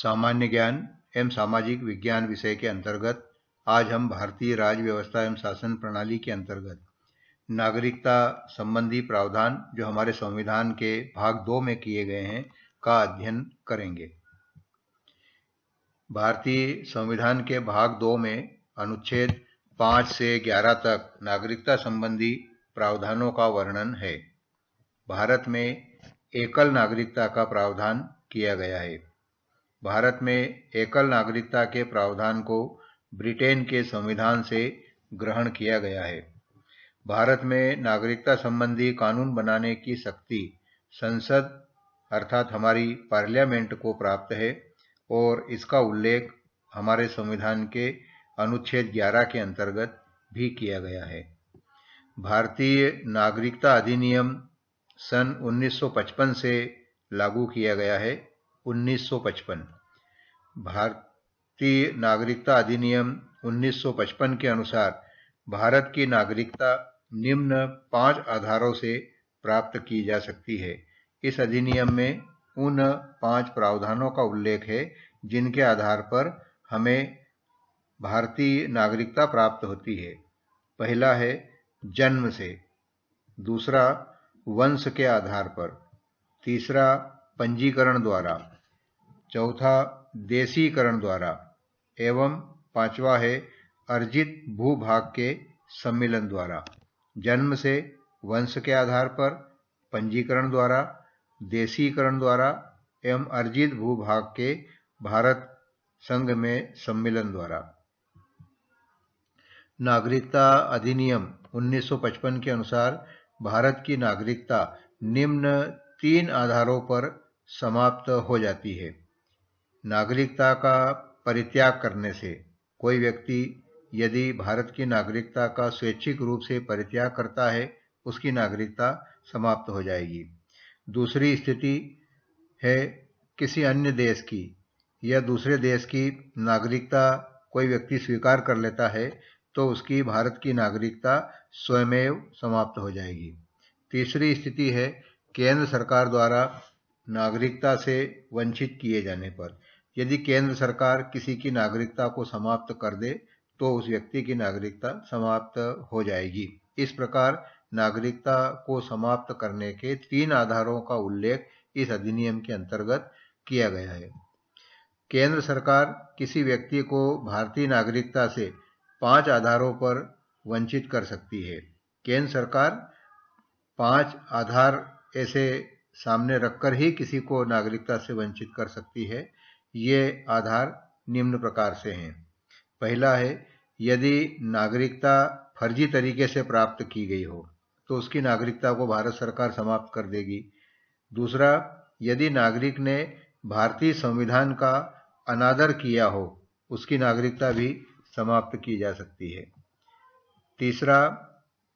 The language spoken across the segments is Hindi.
सामान्य ज्ञान एवं सामाजिक विज्ञान विषय के अंतर्गत आज हम भारतीय राज्य व्यवस्था एवं शासन प्रणाली के अंतर्गत नागरिकता संबंधी प्रावधान जो हमारे संविधान के भाग 2 में किए गए हैं का अध्ययन करेंगे। भारतीय संविधान के भाग 2 में अनुच्छेद 5 से 11 तक नागरिकता संबंधी प्रावधानों का वर्णन है। भारत में एकल नागरिकता का प्रावधान किया गया है। भारत में एकल नागरिकता के प्रावधान को ब्रिटेन के संविधान से ग्रहण किया गया है। भारत में नागरिकता संबंधी कानून बनाने की शक्ति संसद अर्थात हमारी पार्लियामेंट को प्राप्त है और इसका उल्लेख हमारे संविधान के अनुच्छेद 11 के अंतर्गत भी किया गया है। भारतीय नागरिकता अधिनियम सन 1955 से लागू किया गया है। 1955 भारतीय नागरिकता अधिनियम 1955 के अनुसार भारत की नागरिकता निम्न 5 आधारों से प्राप्त की जा सकती है। इस अधिनियम में उन 5 प्रावधानों का उल्लेख है जिनके आधार पर हमें भारतीय नागरिकता प्राप्त होती है। पहला है जन्म से, दूसरा वंश के आधार पर, तीसरा पंजीकरण द्वारा, चौथा देशीकरण द्वारा एवं पांचवा है अर्जित भूभाग के सम्मिलन द्वारा। जन्म से, वंश के आधार पर, पंजीकरण द्वारा, देशीकरण द्वारा एवं अर्जित भूभाग के भारत संघ में सम्मिलन द्वारा। नागरिकता अधिनियम 1955 के अनुसार भारत की नागरिकता निम्न 3 आधारों पर समाप्त हो जाती है। नागरिकता का परित्याग करने से, कोई व्यक्ति यदि भारत की नागरिकता का स्वैच्छिक रूप से परित्याग करता है, उसकी नागरिकता समाप्त हो जाएगी। दूसरी स्थिति है किसी अन्य देश की या दूसरे देश की नागरिकता कोई व्यक्ति स्वीकार कर लेता है तो उसकी भारत की नागरिकता स्वयमेव समाप्त हो जाएगी। तीसरी स्थिति है केंद्र सरकार द्वारा नागरिकता से वंचित किए जाने पर। यदि केंद्र सरकार किसी की नागरिकता को समाप्त कर दे तो उस व्यक्ति की नागरिकता समाप्त हो जाएगी। इस प्रकार नागरिकता को समाप्त करने के 3 आधारों का उल्लेख इस अधिनियम के अंतर्गत किया गया है। केंद्र सरकार किसी व्यक्ति को भारतीय नागरिकता से 5 आधारों पर वंचित कर सकती है। केंद्र सरकार 5 आधार ऐसे सामने रखकर ही किसी को नागरिकता से वंचित कर सकती है। ये आधार निम्न प्रकार से हैं। पहला है यदि नागरिकता फर्जी तरीके से प्राप्त की गई हो तो उसकी नागरिकता को भारत सरकार समाप्त कर देगी। दूसरा, यदि नागरिक ने भारतीय संविधान का अनादर किया हो, उसकी नागरिकता भी समाप्त की जा सकती है। तीसरा,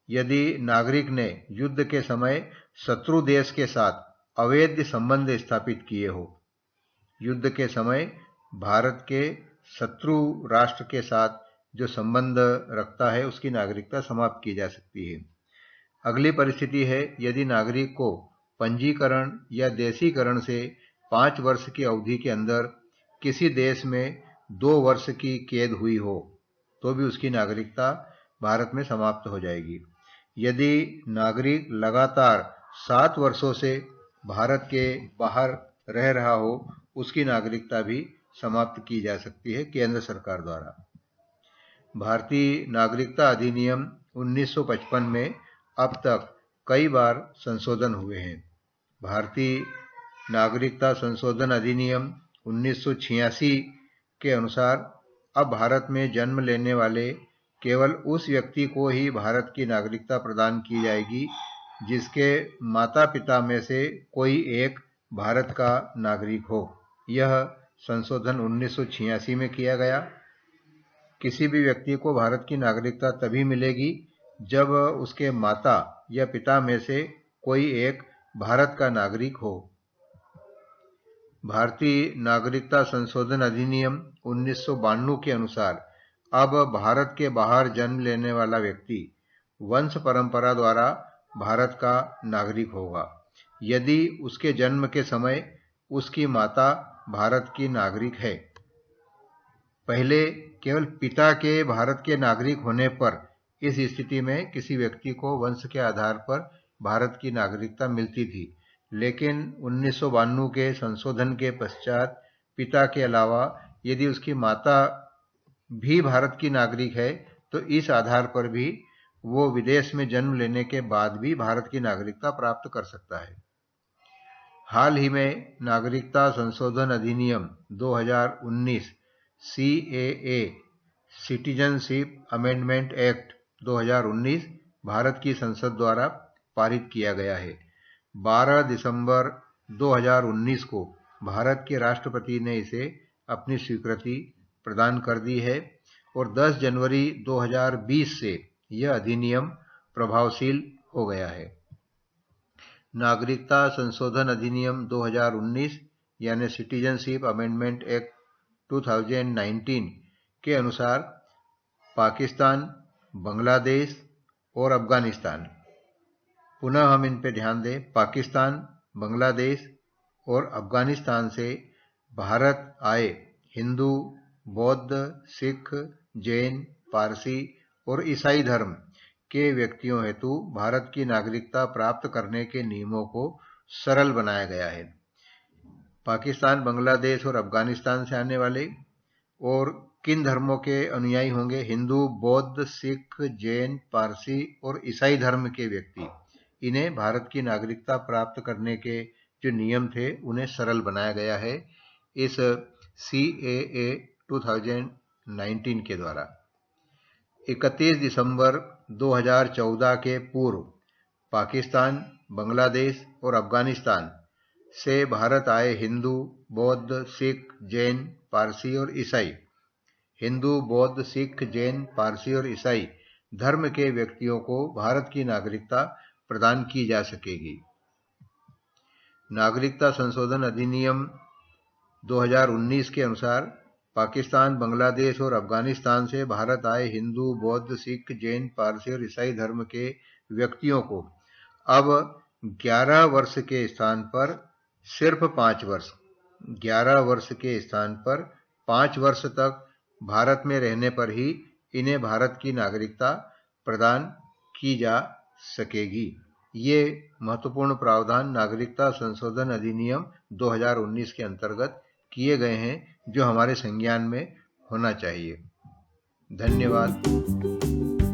यदि नागरिक ने युद्ध के समय शत्रु देश के साथ अवैध संबंध स्थापित किए हो, युद्ध के समय भारत के शत्रु राष्ट्र के साथ जो संबंध रखता है उसकी नागरिकता समाप्त की जा सकती है। अगली परिस्थिति है यदि नागरिक को पंजीकरण या देशीकरण से 5 वर्ष की अवधि के अंदर किसी देश में 2 वर्ष की कैद हुई हो तो भी उसकी नागरिकता भारत में समाप्त हो जाएगी। यदि नागरिक लगातार 7 वर्षों से भारत के बाहर रह रहा हो, उसकी नागरिकता भी समाप्त की जा सकती है केंद्र सरकार द्वारा। भारतीय नागरिकता अधिनियम 1955 में अब तक कई बार संशोधन हुए हैं। भारतीय नागरिकता संशोधन अधिनियम 1986 के अनुसार अब भारत में जन्म लेने वाले केवल उस व्यक्ति को ही भारत की नागरिकता प्रदान की जाएगी जिसके माता पिता में से कोई एक भारत का नागरिक हो। यह संशोधन 1986 में किया गया। किसी भी व्यक्ति को भारत की नागरिकता तभी मिलेगी जब उसके माता या पिता में से कोई एक भारत का नागरिक हो। भारतीय नागरिकता संशोधन अधिनियम 1992 के अनुसार अब भारत के बाहर जन्म लेने वाला व्यक्ति वंश परंपरा द्वारा भारत का नागरिक होगा यदि उसके जन्म के समय उसकी माता भारत की नागरिक है। पहले केवल पिता के भारत के नागरिक होने पर इस स्थिति में किसी व्यक्ति को वंश के आधार पर भारत की नागरिकता मिलती थी, लेकिन 1992 के संशोधन के पश्चात पिता के अलावा यदि उसकी माता भी भारत की नागरिक है तो इस आधार पर भी वो विदेश में जन्म लेने के बाद भी भारत की नागरिकता प्राप्त कर सकता है। हाल ही में नागरिकता संशोधन अधिनियम 2019 CAA citizenship amendment act 2019 Bharat की संसद द्वारा पारित किया गया है। 12 दिसंबर 2019 को भारत के राष्ट्रपति ने इसे अपनी स्वीकृति प्रदान कर दी है और 10 जनवरी 2020 से यह अधिनियम प्रभावशील हो गया है। नागरिकता संशोधन अधिनियम 2019 यानी सिटीजनशिप अमेंडमेंट एक्ट 2019 के अनुसार पाकिस्तान, बांग्लादेश और अफगानिस्तान, पुनः हम इन पर ध्यान दें, पाकिस्तान, बांग्लादेश और अफगानिस्तान से भारत आए हिंदू, बौद्ध, सिख, जैन, पारसी और ईसाई धर्म के व्यक्तियों हेतु भारत की नागरिकता प्राप्त करने के नियमों को सरल बनाया गया है। पाकिस्तान, बांग्लादेश और अफगानिस्तान से आने वाले और किन धर्मों के अनुयायी होंगे? हिंदू, बौद्ध, सिख, जैन, पारसी और ईसाई धर्म के व्यक्ति, इन्हें भारत की नागरिकता प्राप्त करने के जो नियम थे उन्हें सरल बनाया गया है इस CAA 2019 के द्वारा। 31 दिसंबर 2014 के पूर्व पाकिस्तान, बांग्लादेश और अफगानिस्तान से भारत आए हिंदू, बौद्ध, सिख, जैन, पारसी और ईसाई, हिंदू, बौद्ध, सिख, जैन, पारसी और ईसाई धर्म के व्यक्तियों को भारत की नागरिकता प्रदान की जा सकेगी। नागरिकता संशोधन अधिनियम 2019 के अनुसार पाकिस्तान, बांग्लादेश और अफगानिस्तान से भारत आए हिंदू, बौद्ध, सिख, जैन, पारसी और ईसाई धर्म के व्यक्तियों को अब 11 वर्ष के स्थान पर सिर्फ 5 वर्ष, 11 वर्ष के स्थान पर 5 वर्ष तक भारत में रहने पर ही इन्हें भारत की नागरिकता प्रदान की जा सकेगी। ये महत्वपूर्ण प्रावधान नागरिकता संशोधन अधिनियम 2019 के अंतर्गत किए गए हैं जो हमारे संज्ञान में होना चाहिए। धन्यवाद।